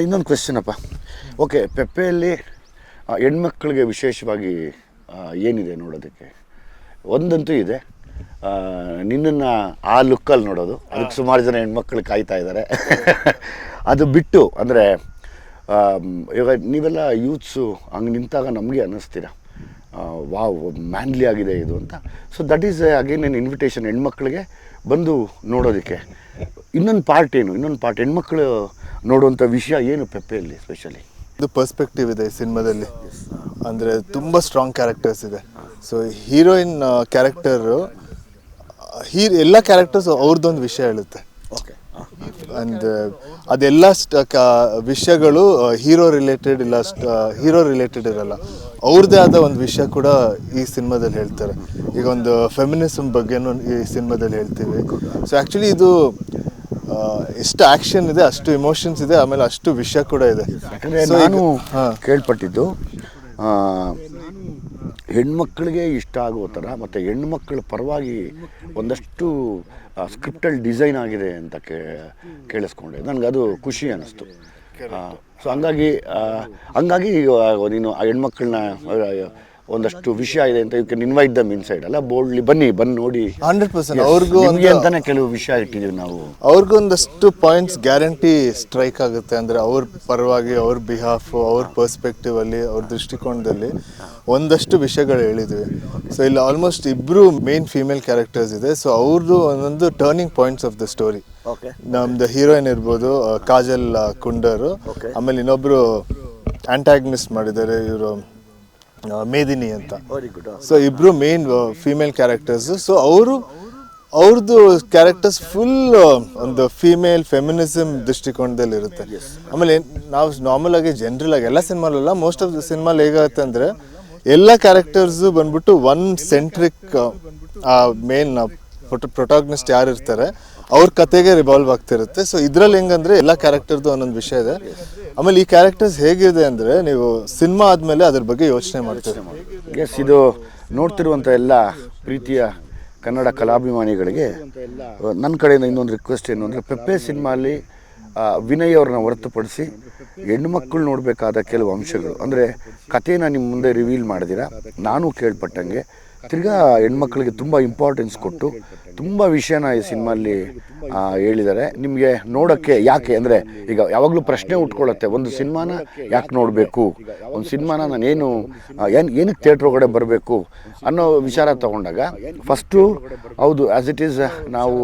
ಇನ್ನೊಂದು ಕ್ವೆಶ್ಚನ್ ಅಪ್ಪ. ಓಕೆ, ಪೆಪ್ಪೆಯಲ್ಲಿ ಹೆಣ್ಮಕ್ಳಿಗೆ ವಿಶೇಷವಾಗಿ ಏನಿದೆ ನೋಡೋದಕ್ಕೆ? ಒಂದಂತೂ ಇದೆ, ನಿನ್ನನ್ನು ಆ ಲುಕ್ಕಲ್ಲಿ ನೋಡೋದು, ಅದಕ್ಕೆ ಸುಮಾರು ಜನ ಹೆಣ್ಮಕ್ಳು ಕಾಯ್ತಾ ಇದ್ದಾರೆ. ಅದು ಬಿಟ್ಟು ಅಂದರೆ ಇವಾಗ ನೀವೆಲ್ಲ ಯೂತ್ಸು ಹಂಗೆ ನಿಂತಾಗ ನಮಗೆ ಅನ್ನಿಸ್ತೀರ ವಾವ್ ಮ್ಯಾನ್ಲಿ ಆಗಿದೆ ಇದು ಅಂತ. So that is again N invitation ಹೆಣ್ಮಕ್ಳಿಗೆ ಬಂದು ನೋಡೋದಕ್ಕೆ. ಇನ್ನೊಂದು ಪಾರ್ಟ್ ಹೆಣ್ಮಕ್ಳು ನೋಡುವಂಥ ವಿಷಯ ಏನು ಪೆಪ್ಪೆಯಲ್ಲಿ ಸ್ಪೆಷಲಿ? ಇದು ಪರ್ಸ್ಪೆಕ್ಟಿವ್ ಇದೆ ಈ ಸಿನಿಮಾದಲ್ಲಿ. ಅಂದರೆ ತುಂಬ ಸ್ಟ್ರಾಂಗ್ ಕ್ಯಾರೆಕ್ಟರ್ಸ್ ಇದೆ. ಸೊ ಹೀರೋಯಿನ್ ಕ್ಯಾರೆಕ್ಟರು ಎಲ್ಲ ಕ್ಯಾರೆಕ್ಟರ್ಸ್ ಅವ್ರದ್ದೊಂದು ವಿಷಯ ಹೇಳುತ್ತೆ. ಓಕೆ. ಆ್ಯಂಡ್ ಅದೆಲ್ಲ ವಿಷಯಗಳು ಹೀರೋ ರಿಲೇಟೆಡ್ ಇರಲ್ಲ, ಅವ್ರದ್ದೇ ಆದ ಒಂದು ವಿಷಯ ಕೂಡ ಈ ಸಿನಿಮಾದಲ್ಲಿ ಹೇಳ್ತಾರೆ. ಈಗ ಒಂದು ಫೆಮಿನಿಸಮ್ ಬಗ್ಗೆನೂ ಈ ಸಿನಿಮಾದಲ್ಲಿ ಹೇಳ್ತೀವಿ. ಸೊ ಆ್ಯಕ್ಚುಲಿ ಇದು ಎಷ್ಟು ಆ್ಯಕ್ಷನ್ ಇದೆ, ಅಷ್ಟು ಇಮೋಷನ್ಸ್ ಇದೆ, ಆಮೇಲೆ ಅಷ್ಟು ವಿಷಯ ಕೂಡ ಇದೆ. ಯಾಕಂದರೆ ನಾನು ಕೇಳ್ಪಟ್ಟಿದ್ದು ಹೆಣ್ಮಕ್ಳಿಗೆ ಇಷ್ಟ ಆಗೋ ಥರ ಮತ್ತು ಹೆಣ್ಮಕ್ಳ ಪರವಾಗಿ ಒಂದಷ್ಟು ಸ್ಕ್ರಿಪ್ಟಲ್ಲಿ ಡಿಸೈನ್ ಆಗಿದೆ ಅಂತ ಕೇಳಿಸ್ಕೊಂಡೆ. ನನಗದು ಖುಷಿ ಅನ್ನಿಸ್ತು. ಸೊ ಹಂಗಾಗಿ ನೀನು ಆ ಹೆಣ್ಮಕ್ಳನ್ನ ಒಂದಷ್ಟು ವಿಷಯ ಇದೆ ಅಂತ you can invite them inside ಅಲ್ಲ, ಬೋಲ್ಡ್ಲಿ ಬಂದು ನೋಡಿ. 100% ಅವ್ರಿಗೂ ಅಂತಾನೆ ಕೆಲವು ವಿಷಯ ಇಟ್ಟಿದ್ದೀವಿ ನಾವು. ಅವ್ರಿಗೂ ಒಂದಷ್ಟು ಪಾಯಿಂಟ್ಸ್ ಗ್ಯಾರಂಟಿ ಸ್ಟ್ರೈಕ್ ಆಗುತ್ತೆ. ಅಂದರೆ ಅವ್ರ ಪರವಾಗಿ, ಅವ್ರ ಬಿಹಾಫು, ಅವ್ರ ಪರ್ಸ್ಪೆಕ್ಟಿವ್ ಅಲ್ಲಿ, ಅವ್ರ ದೃಷ್ಟಿಕೋನದಲ್ಲಿ ಒಂದಷ್ಟು ವಿಷಯಗಳು ಹೇಳಿದ್ವಿ. ಸೊ ಇಲ್ಲಿ ಆಲ್ಮೋಸ್ಟ್ ಇಬ್ಬರು ಮೇನ್ ಫೀಮೇಲ್ ಕ್ಯಾರೆಕ್ಟರ್ಸ್ ಇದೆ. ಸೊ ಅವ್ರದ್ದು ಒಂದೊಂದು turning points of the story. ನಮ್ದು ಹೀರೋಯಿನ್ ಇರ್ಬೋದು ಕಾಜಲ್ ಕುಂಡರು, ಆಮೇಲೆ ಇನ್ನೊಬ್ರು ಆಂಟಾಗನಿಸ್ಟ್ ಮಾಡಿದ್ದಾರೆ ಇವರು ಮೇದಿನಿ ಅಂತ. ಸೊ ಇಬ್ರು ಮೇನ್ ಫೀಮೇಲ್ ಕ್ಯಾರೆಕ್ಟರ್ಸ್. ಸೊ ಅವ್ರದ್ದು ಕ್ಯಾರೆಕ್ಟರ್ಸ್ ಫುಲ್ ಒಂದು ಫೀಮೇಲ್ ಫೆಮಿನಿಸಮ್ ದೃಷ್ಟಿಕೋನದಲ್ಲಿ ಇರುತ್ತೆ. ಆಮೇಲೆ ನಾವು ನಾರ್ಮಲ್ ಆಗಿ ಜನರಲ್ ಆಗಿ ಎಲ್ಲ ಸಿನಿಮಾಲೆಲ್ಲ ಮೋಸ್ಟ್ ಆಫ್ ದ ಸಿನಿಮಾಲ್ ಹೇಗಾಗುತ್ತೆ ಅಂದರೆ ಎಲ್ಲ ಕ್ಯಾರೆಕ್ಟರ್ಸು ಬಂದ್ಬಿಟ್ಟು ಒನ್ ಸೆಂಟ್ರಿಕ್ ಮೇನ್ ಪ್ರೊಟಾಗನಿಸ್ಟ್ ಯಾರು ಇರ್ತಾರೆ ಅವ್ರ ಕತೆಗೆ ರಿವಾಲ್ವ್ ಆಗ್ತಿರುತ್ತೆ. ಸೊ ಇದ್ರಲ್ಲಿ ಹೆಂಗಂದ್ರೆ ಎಲ್ಲ ಕ್ಯಾರೆಕ್ಟರ್ದು ಒಂದೊಂದು ವಿಷಯ ಇದೆ. ಆಮೇಲೆ ಈ ಕ್ಯಾರೆಕ್ಟರ್ಸ್ ಹೇಗಿದೆ ಅಂದರೆ ನೀವು ಸಿನಿಮಾ ಆದಮೇಲೆ ಅದ್ರ ಬಗ್ಗೆ ಯೋಚನೆ ಮಾಡ್ತೀರಿ. ಎಸ್, ಇದು ನೋಡ್ತಿರುವಂಥ ಎಲ್ಲ ಪ್ರೀತಿಯ ಕನ್ನಡ ಕಲಾಭಿಮಾನಿಗಳಿಗೆ ನನ್ನ ಕಡೆಯಿಂದ ಇನ್ನೊಂದು ರಿಕ್ವೆಸ್ಟ್ ಏನು ಅಂದರೆ, ಪೆಪ್ಪೆ ಸಿನಿಮಾಲಿ ವಿನಯ್ ಅವ್ರನ್ನ ಹೊರತುಪಡಿಸಿ ಹೆಣ್ಮಕ್ಳು ನೋಡಬೇಕಾದ ಕೆಲವು ಅಂಶಗಳು, ಅಂದರೆ ಕಥೆನ ನಿಮ್ಮ ಮುಂದೆ ರಿವೀಲ್ ಮಾಡಿದಿರ. ನಾನು ಕೇಳ್ಪಟ್ಟಂಗೆ ತಿರ್ಗಾ ಹೆಣ್ಮಕ್ಳಿಗೆ ತುಂಬ ಇಂಪಾರ್ಟೆನ್ಸ್ ಕೊಟ್ಟು ತುಂಬ ವಿಷಯನ ಈ ಸಿನಿಮಾಲ್ಲಿ ಹೇಳಿದ್ದಾರೆ. ನಿಮಗೆ ನೋಡೋಕ್ಕೆ ಯಾಕೆ ಅಂದರೆ ಈಗ ಯಾವಾಗಲೂ ಪ್ರಶ್ನೆ ಉಟ್ಕೊಳ್ಳುತ್ತೆ, ಒಂದು ಸಿನಿಮಾನ ಯಾಕೆ ನೋಡಬೇಕು, ಒಂದು ಸಿನಿಮಾನ ನಾನೇನು ಏನಕ್ಕೆ ಥಿಯೇಟ್ರ್ ಒಳಗಡೆ ಬರಬೇಕು ಅನ್ನೋ ವಿಚಾರ ತೊಗೊಂಡಾಗ ಫಸ್ಟು ಹೌದು ಆ್ಯಸ್ ಇಟ್ ಈಸ್ ನಾವು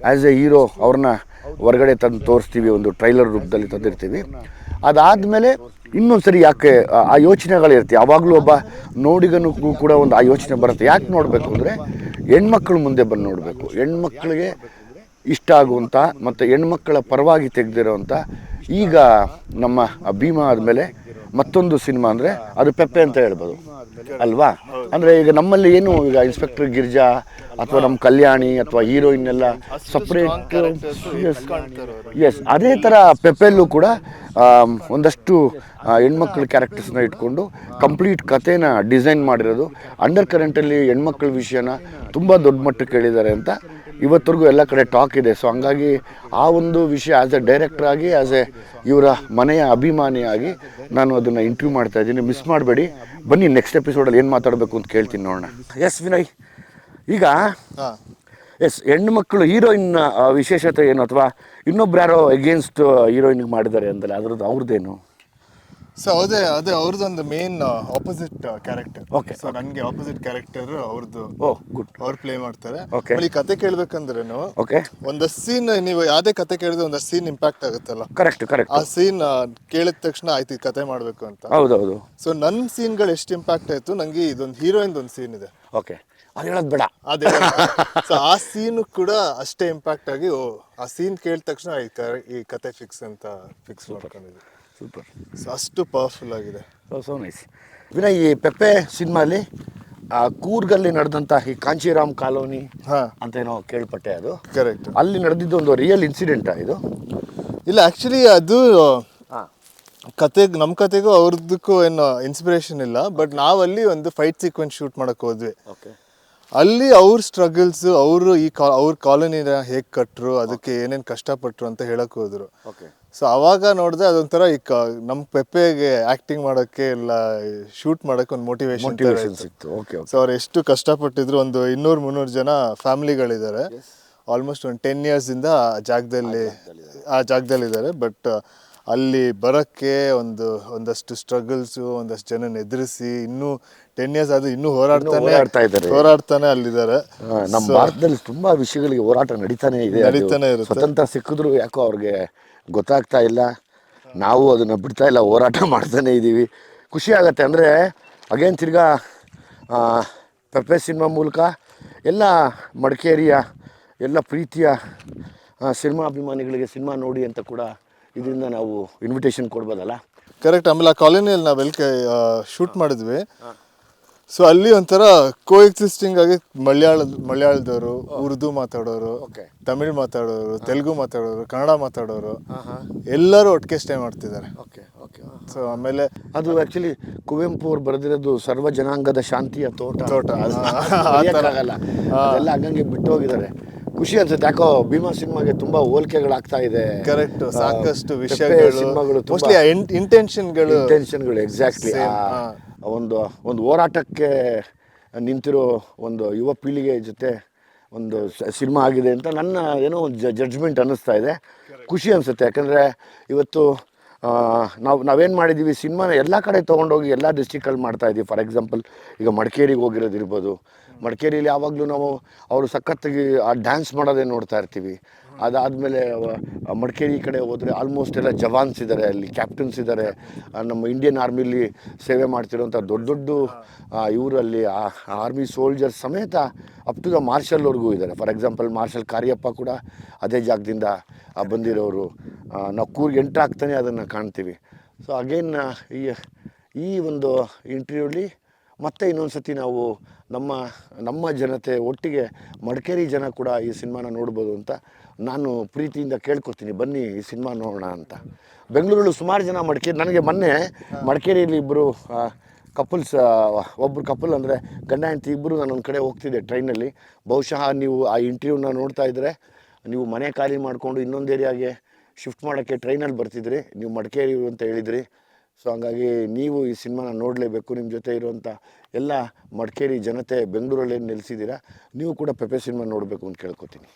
ಆ್ಯಸ್ ಎ ಹೀರೋ ಅವ್ರನ್ನ ಹೊರಗಡೆ ತಂದು ತೋರಿಸ್ತೀವಿ, ಒಂದು ಟ್ರೈಲರ್ ರೂಪದಲ್ಲಿ ತಂದಿರ್ತೀವಿ. ಅದಾದಮೇಲೆ ಇನ್ನೊಂದು ಸರಿ ಯಾಕೆ ಆ ಯೋಚನೆಗಳಿರುತ್ತೆ. ಯಾವಾಗಲೂ ಒಬ್ಬ ನೋಡಿಗನೂ ಕೂಡ ಒಂದು ಆ ಯೋಚನೆ ಬರುತ್ತೆ, ಯಾಕೆ ನೋಡಬೇಕು ಅಂದರೆ ಹೆಣ್ಮಕ್ಳು ಮುಂದೆ ಬಂದು ನೋಡಬೇಕು, ಹೆಣ್ಮಕ್ಳಿಗೆ ಇಷ್ಟ ಆಗುವಂಥ ಮತ್ತು ಹೆಣ್ಮಕ್ಳ ಪರವಾಗಿ ತೆಗೆದಿರೋವಂಥ. ಈಗ ನಮ್ಮ ಭೀಮಾ ಆದಮೇಲೆ ಮತ್ತೊಂದು ಸಿನಿಮಾ ಅಂದರೆ ಅದು ಪೆಪ್ಪೆ ಅಂತ ಹೇಳ್ಬೋದು ಅಲ್ವಾ? ಅಂದರೆ ಈಗ ನಮ್ಮಲ್ಲಿ ಏನು ಈಗ ಇನ್ಸ್ಪೆಕ್ಟರ್ ಗಿರ್ಜಾ ಅಥವಾ ನಮ್ಮ ಕಲ್ಯಾಣಿ ಅಥವಾ ಹೀರೋಯಿನ್ ಎಲ್ಲ ಸಪ್ರೇಟ್. ಎಸ್, ಅದೇ ಥರ ಪೆಪ್ಪೆಲ್ಲೂ ಕೂಡ ಒಂದಷ್ಟು ಹೆಣ್ಮಕ್ಳ ಕ್ಯಾರೆಕ್ಟರ್ಸ್ನ ಇಟ್ಕೊಂಡು ಕಂಪ್ಲೀಟ್ ಕಥೆನ ಡಿಸೈನ್ ಮಾಡಿರೋದು. ಅಂಡರ್ ಕರೆಂಟಲ್ಲಿ ಹೆಣ್ಮಕ್ಳ ವಿಷಯನ ತುಂಬ ದೊಡ್ಡ ಮಟ್ಟಕ್ಕೆ ಹೇಳಿದ್ದಾರೆ ಅಂತ ಇವತ್ತರೆಗೂ ಎಲ್ಲ ಕಡೆ ಟಾಕ್ ಇದೆ. ಸೊ ಹಂಗಾಗಿ ಆ ಒಂದು ವಿಷಯ ಆ್ಯಸ್ ಎ ಡೈರೆಕ್ಟರ್ ಆಗಿ, ಆ್ಯಸ್ ಎ ಇವರ ಮನೆಯ ಅಭಿಮಾನಿಯಾಗಿ ನಾನು ಅದನ್ನು ಇಂಟರ್ವ್ಯೂ ಮಾಡ್ತಾ ಇದ್ದೀನಿ. ಮಿಸ್ ಮಾಡಬೇಡಿ, ಬನ್ನಿ ನೆಕ್ಸ್ಟ್ ಎಪಿಸೋಡಲ್ಲಿ ಏನು ಮಾತಾಡಬೇಕು ಅಂತ ಕೇಳ್ತೀನಿ ನೋಡೋಣ. ಎಸ್ ವಿನಯ್, ಈಗ ಹೆಣ್ಣುಮಕ್ಕಳು ಹೀರೋಯಿನ್ ವಿಶೇಷತೆ ಏನು, ಅಥವಾ ಇನ್ನೊಬ್ರು ಯಾರೋ ಎಗೇನ್ಸ್ಟ್ ಹೀರೋಯಿನ್ಗೆ ಮಾಡಿದ್ದಾರೆ ಅಂತಲ್ಲ, ಅದ್ರದ್ದು ಅವ್ರದ್ದೇನು? ಸೊ ಅದೇ ಅವ್ರದ್ದೊಂದು main opposite character. Okay. So ನನಗೆ ಆಪೋಸಿಟ್ ಕ್ಯಾರೆಕ್ಟರ್ ಅವ್ರದ್ದು. ಗುಡ್. ಅವ್ರು ಪ್ಲೇ ಮಾಡ್ತಾರೆ. ಓಕೆ. ಈ ಕತೆ ಕೇಳ್ಬೇಕಂದ್ರೇನು, ಓಕೆ, ಒಂದಷ್ಟು ಸೀನ್ ನೀವು ಯಾವುದೇ ಕತೆ ಕೇಳಿದ್ರೆ ಒಂದಷ್ಟು ಸೀನ್ ಇಂಪ್ಯಾಕ್ಟ್ ಆಗುತ್ತಲ್ಲ. ಕರೆಕ್ಟ್. ಆ ಸೀನ್ ಕೇಳಿದ ತಕ್ಷಣ ಆಯ್ತು ಕತೆ ಮಾಡಬೇಕು ಅಂತ. ಹೌದೌದು. ಸೊ ನನ್ನ ಸೀನ್ಗಳು ಎಷ್ಟು ಇಂಪ್ಯಾಕ್ಟ್ ಆಯ್ತು, ನನಗೆ ಇದೊಂದು ಹೀರೋಯಿನ್ ಒಂದು ಸೀನ್ ಇದೆ. ಓಕೆ, ಅದು ಹೇಳೋದು ಬೇಡ. ಅದೇ ಸೊ ಆ ಸೀನು ಕೂಡ ಅಷ್ಟೇ ಇಂಪ್ಯಾಕ್ಟ್ ಆಗಿ ಆ ಸೀನ್ ಕೇಳಿದ ತಕ್ಷಣ ಈ ಕತೆ ಫಿಕ್ಸ್ ಅಂತ ಫಿಕ್ಸ್ ಮಾಡ್ಕೊಂಡಿದ್ದೆ. ಸೂಪರ್. ಸೊ ಅಷ್ಟು ಪವರ್ಫುಲ್ ಆಗಿದೆ. So nice. ವಿನಯ್, ಈ ಪೆಪ್ಪೆ ಸಿನಿಮಾಲಿ ಕೂರ್ಗಲ್ಲಿ ನಡೆದಂಥ ಈ ಕಾಂಚೀರಾಮ್ ಕಾಲೋನಿ ಅಂತ ಏನೋ ಕೇಳ್ಪಟ್ಟೆ, ಅದು ಕರೆಕ್ಟ್? ಅಲ್ಲಿ ನಡೆದಿದ್ದು ಒಂದು ರಿಯಲ್ ಇನ್ಸಿಡೆಂಟಾ ಇದು? ಇಲ್ಲ, ಆ್ಯಕ್ಚುಲಿ ಅದು ನಮ್ಮ ಕತೆಗೂ ಅವ್ರದ್ದಕ್ಕೂ ಏನು ಇನ್ಸ್ಪಿರೇಷನ್ ಇಲ್ಲ. ಬಟ್ ನಾವಲ್ಲಿ ಒಂದು ಫೈಟ್ ಸೀಕ್ವೆನ್ಸ್ ಶೂಟ್ ಮಾಡಕ್ಕೆ ಹೋದ್ವಿ. ಅಲ್ಲಿ ಅವ್ರ ಸ್ಟ್ರಗಲ್ಸ್, ಅವರು ಅವ್ರ ಕಾಲೋನಿನ ಹೇಗೆ ಕಟ್ಟರು, ಅದಕ್ಕೆ ಏನೇನು ಕಷ್ಟಪಟ್ಟರು ಅಂತ ಹೇಳಕ್ ಹೋದ್ರು. ಸೊ ಅವಾಗ ನೋಡಿದ್ರೆ ಅದೊಂಥರ ಈ ನಮ್ಮ ಪೆಪ್ಪೆಗೆ ಆ್ಯಕ್ಟಿಂಗ್ ಮಾಡೋಕ್ಕೆ ಇಲ್ಲ ಶೂಟ್ ಮಾಡೋಕ್ಕೆ ಒಂದು ಮೋಟಿವೇಶನ್ ಸಿಕ್ತು. ಓಕೆ. ಸೊ ಅವ್ರು ಎಷ್ಟು ಕಷ್ಟಪಟ್ಟಿದ್ರು, ಒಂದು 200-300 ಜನ ಫ್ಯಾಮಿಲಿಗಳಿದ್ದಾರೆ. ಆಲ್ಮೋಸ್ಟ್ ಒಂದು 10 ಇಯರ್ಸಿಂದ ಆ ಜಾಗದಲ್ಲಿದ್ದಾರೆ. ಬಟ್ ಅಲ್ಲಿ ಬರೋಕ್ಕೆ ಒಂದಷ್ಟು ಸ್ಟ್ರಗಲ್ಸು, ಒಂದಷ್ಟು ಜನನ ಎದುರಿಸಿ ಇನ್ನೂ 10 ಇಯರ್ಸ್ ಆದರೂ ಇನ್ನೂ ಹೋರಾಡ್ತಾನೆ ಅಲ್ಲಿದ್ದಾರೆ. ನಮ್ಮ ಭಾರತದಲ್ಲಿ ತುಂಬಾ ವಿಷಯಗಳಿಗೆ ಹೋರಾಟ ನಡೀತಾನೆ ಇರುತ್ತೆ. ಸ್ವತಂತ್ರ ಸಿಕ್ಕಿದ್ರು ಯಾಕೋ ಅವ್ರಿಗೆ ಗೊತ್ತಾಗ್ತಾ ಇಲ್ಲ. ನಾವು ಅದನ್ನ ಬಿಡ್ತಾ ಇಲ್ಲ, ಹೋರಾಟ ಮಾಡ್ತಾನೆ ಇದ್ದೀವಿ. ಖುಷಿ ಆಗತ್ತೆ. ಅಂದರೆ ಅಗೇನ್ ತಿರ್ಗಾ ಪೆಪ್ಪೆ ಸಿನಿಮಾ ಮೂಲಕ ಎಲ್ಲ ಮಡಿಕೇರಿಯ ಎಲ್ಲ ಪ್ರೀತಿಯ ಸಿನಿಮಾ ಅಭಿಮಾನಿಗಳಿಗೆ ಸಿನಿಮಾ ನೋಡಿ ಅಂತ ಕೂಡ ಇದರಿಂದ ನಾವು ಇನ್ವಿಟೇಷನ್ ಕೊಡ್ಬೋದಲ್ಲ. ಕರೆಕ್ಟ್. ಆಮೇಲೆ ಆ ಕಾಲೋನಿಯಲ್ಲಿ ನಾವೆಲ್ಲ ಶೂಟ್ ಮಾಡಿದ್ವಿ. ಸೊ ಅಲ್ಲಿ ಒಂಥರ ಕೋ ಎಕ್ಸಿಸ್ಟಿಂಗ್ ಆಗಿ ಮಲಯಾಳದವರು, ಉರ್ದು ಮಾತಾಡೋರು, ತಮಿಳ್ ಮಾತಾಡೋರು, ತೆಲುಗು ಮಾತಾಡೋರು, ಕನ್ನಡ ಮಾತಾಡೋರು ಎಲ್ಲರೂ ಒಟ್ಟಿಗೆ ಸ್ಟೇ ಮಾಡ್ತಿದ್ದಾರೆ. ಸೊ ಆಮೇಲೆ ಅದು ಆ್ಯಕ್ಚುಲಿ ಕುವೆಂಪು ಅವ್ರು ಬರೆದಿರೋದು ಸರ್ವ ಜನಾಂಗದ ಶಾಂತಿಯ ತೋಟ. ಅದೆಲ್ಲ ಹಂಗಂಗೆ ಬಿಟ್ಟು ಹೋಗಿದ್ದಾರೆ. ಖುಷಿ ಅನ್ಸುತ್ತೆ. ಯಾಕೋ ಭೀಮಾ ಸಿನಿಮಾಗೆ ತುಂಬಾ ಹೋಲಿಕೆಗಳಾಗ್ತಾ ಇದೆ. ಕರೆಕ್ಟ್. ಸಾಕಷ್ಟು ವಿಷಯಗಳು, ಮೋಸ್ಟ್ಲಿ ಇಂಟೆನ್ಷನ್ಗಳು ಎಕ್ಸಾಕ್ಟ್ಲಿ ಒಂದು ಹೋರಾಟಕ್ಕೆ ನಿಂತಿರೋ ಒಂದು ಯುವ ಪೀಳಿಗೆ ಜೊತೆ ಒಂದು ಸಿನಿಮಾ ಆಗಿದೆ ಅಂತ ನನ್ನ ಏನೋ ಒಂದು ಜಡ್ಜ್ಮೆಂಟ್ ಅನ್ನಿಸ್ತಾ ಇದೆ. ಖುಷಿ ಅನಿಸುತ್ತೆ. ಯಾಕಂದರೆ ಇವತ್ತು ನಾವೇನು ಮಾಡಿದ್ದೀವಿ, ಸಿನಿಮಾನ ಎಲ್ಲ ಕಡೆ ತೊಗೊಂಡೋಗಿ ಎಲ್ಲ ಡಿಸ್ಟ್ರಿಕ್ಟಲ್ಲಿ ಮಾಡ್ತಾಯಿದ್ದೀವಿ. ಫಾರ್ ಎಕ್ಸಾಂಪಲ್ ಈಗ ಮಡಿಕೇರಿಗೆ ಹೋಗಿರೋದಿರ್ಬೋದು. ಮಡಿಕೇರಿಯಲ್ಲಿ ಯಾವಾಗಲೂ ನಾವು ಅವರು ಸಖತ್ತಾಗಿ ಆ ಡ್ಯಾನ್ಸ್ ಮಾಡೋದೇ ನೋಡ್ತಾ ಇರ್ತೀವಿ. ಅದಾದಮೇಲೆ ಮಡಿಕೇರಿ ಕಡೆ ಹೋದರೆ ಆಲ್ಮೋಸ್ಟ್ ಎಲ್ಲ ಜವಾನ್ಸ್ ಇದ್ದಾರೆ, ಅಲ್ಲಿ ಕ್ಯಾಪ್ಟನ್ಸ್ ಇದ್ದಾರೆ, ನಮ್ಮ ಇಂಡಿಯನ್ ಆರ್ಮಿಲಿ ಸೇವೆ ಮಾಡ್ತಿರೋಂಥ ದೊಡ್ಡ ಇವರಲ್ಲಿ ಆರ್ಮಿ ಸೋಲ್ಜರ್ಸ್ ಸಮೇತ ಅಪ್ ಟು ದ ಮಾರ್ಷಲ್ವರೆಗೂ ಇದ್ದಾರೆ. ಫಾರ್ ಎಕ್ಸಾಂಪಲ್ ಮಾರ್ಷಲ್ ಕಾರ್ಯಪ್ಪ ಕೂಡ ಅದೇ ಜಾಗದಿಂದ ಬಂದಿರೋರು. ನಾವು ಕೂರ್ಗೆ ಎಂಟ್ರಾಗ್ತಾನೆ ಅದನ್ನು ಕಾಣ್ತೀವಿ. ಸೊ ಅಗೇನ್ ಈ ಒಂದು ಇಂಟರ್ವ್ಯೂಲಿ ಮತ್ತೆ ಇನ್ನೊಂದು ಸತಿ ನಾವು ನಮ್ಮ ಜನತೆ ಒಟ್ಟಿಗೆ ಮಡಿಕೇರಿ ಜನ ಕೂಡ ಈ ಸಿನಿಮಾನ ನೋಡ್ಬೋದು ಅಂತ ನಾನು ಪ್ರೀತಿಯಿಂದ ಕೇಳ್ಕೊತೀನಿ. ಬನ್ನಿ ಈ ಸಿನಿಮಾ ನೋಡೋಣ ಅಂತ. ಬೆಂಗಳೂರಲ್ಲಿ ಸುಮಾರು ಜನ ನನಗೆ ಮೊನ್ನೆ ಮಡಿಕೇರಿಯಲ್ಲಿ ಇಬ್ಬರು ಕಪಲ್ಸ್, ಒಬ್ಬರು ಕಪಲ್ ಅಂದರೆ ಗಂಡ ಹೆಂಡತಿ ಇಬ್ಬರು ನಾನೊಂದು ಕಡೆ ಹೋಗ್ತಿದ್ದೆ ಟ್ರೈನಲ್ಲಿ. ಬಹುಶಃ ನೀವು ಆ ಇಂಟರ್ವ್ಯೂನ ನೋಡ್ತಾ ಇದ್ದರೆ ನೀವು ಮನೆ ಖಾಲಿ ಮಾಡಿಕೊಂಡು ಇನ್ನೊಂದು ಏರಿಯಾಗೆ ಶಿಫ್ಟ್ ಮಾಡೋಕ್ಕೆ ಟ್ರೈನಲ್ಲಿ ಬರ್ತಿದ್ರಿ. ನೀವು ಮಡಿಕೇರಿ ಅಂತ ಹೇಳಿದ್ರಿ. ಸೊ ಹಂಗಾಗಿ ನೀವು ಈ ಸಿನಿಮಾನ ನೋಡಲೇಬೇಕು. ನಿಮ್ಮ ಜೊತೆ ಇರುವಂಥ ಎಲ್ಲ ಮಡಿಕೇರಿ ಜನತೆ ಬೆಂಗಳೂರಲ್ಲಿ ನೆಲೆಸಿದ್ದೀರಾ, ನೀವು ಕೂಡ ಪೆಪ್ಪೆ ಸಿನಿಮಾ ನೋಡಬೇಕು ಅಂತ ಕೇಳ್ಕೊತೀನಿ.